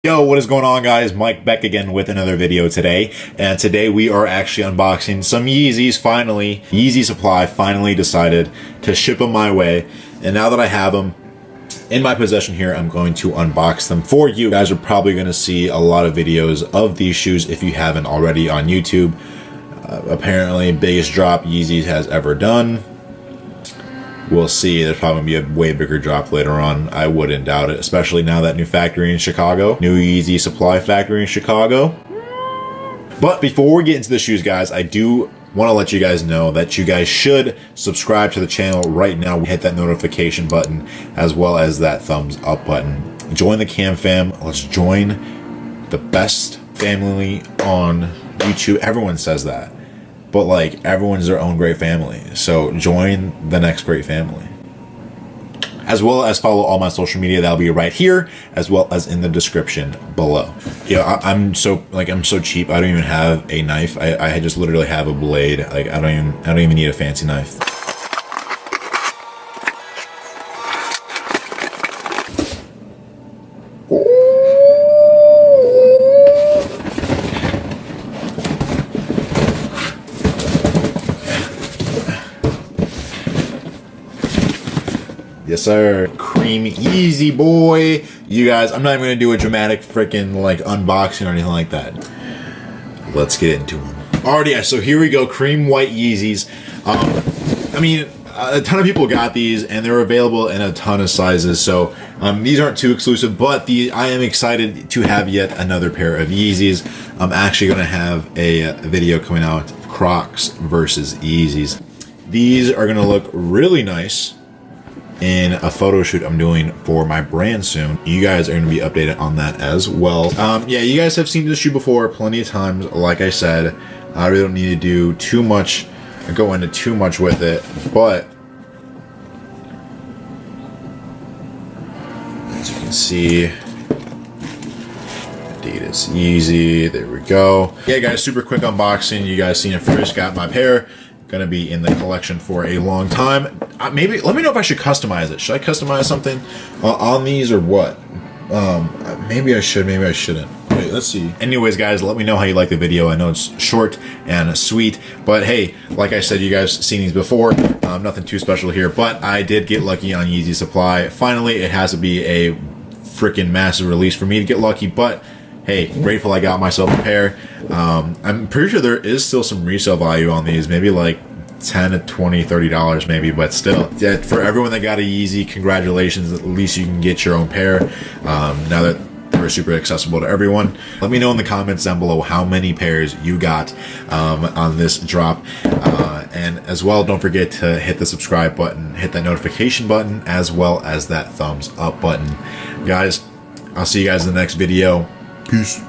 Yo, what is going on, guys? Mike back again with another video today, and today we are actually unboxing some Yeezys. Finally, Yeezy Supply finally decided to ship them my way, and now that I have them in my possession here, I'm going to unbox them for you. You guys are probably going to see a lot of videos of these shoes if you haven't already on YouTube. Apparently, biggest drop Yeezy has ever done. We'll see. There's probably going to be a way bigger drop later on. I wouldn't doubt it, especially now that new factory in Chicago. New Yeezy Supply factory in Chicago. But before we get into the shoes, guys, I do want to let you guys know that you guys should subscribe to the channel right now. Hit that notification button as well as that thumbs up button. Join the Cam fam. Let's join the best family on YouTube. Everyone says that. But like, everyone's their own great family. So join the next great family. As well as follow all my social media. That'll be right here, as well as in the description below. Yeah, I'm so cheap. I don't even have a knife. I just literally have a blade. Like I don't even need a fancy knife. Yes, sir. Cream Yeezy, boy. You guys, I'm not even going to do a dramatic freaking like unboxing or anything like that. Let's get into them. Alrighty, yeah, so here we go. Cream white Yeezys. I mean, a ton of people got these and they're available in a ton of sizes. So these aren't too exclusive, but I am excited to have yet another pair of Yeezys. I'm actually going to have a video coming out, Crocs versus Yeezys. These are going to look really nice in a photo shoot I'm doing for my brand soon. You guys are going to be updated on that as well. Yeah, you guys have seen this shoe before plenty of times. Like I said, I really don't need to do too much, go into too much with it, but as you can see, Adidas Yeezy, there we go. Yeah, guys, super quick unboxing. You guys seen it first. Got my pair. Gonna be in the collection for a long time. Maybe let me know if I should customize it. Should I customize something on these or what? Maybe I should, maybe I shouldn't. Wait, let's see. Anyways, guys, let me know how you like the video. I know it's short and sweet, but hey, like I said, you guys seen these before. Nothing too special here, but I did get lucky on Yeezy Supply. Finally, it has to be a freaking massive release for me to get lucky, but hey, grateful I got myself a pair. I'm pretty sure there is still some resale value on these, maybe like 10 to 20, $30 maybe, but still. Yeah, for everyone that got a Yeezy, congratulations. At least you can get your own pair now that they're super accessible to everyone. Let me know in the comments down below how many pairs you got on this drop. And as well, don't forget to hit the subscribe button, hit that notification button, as well as that thumbs up button. Guys, I'll see you guys in the next video. Peace.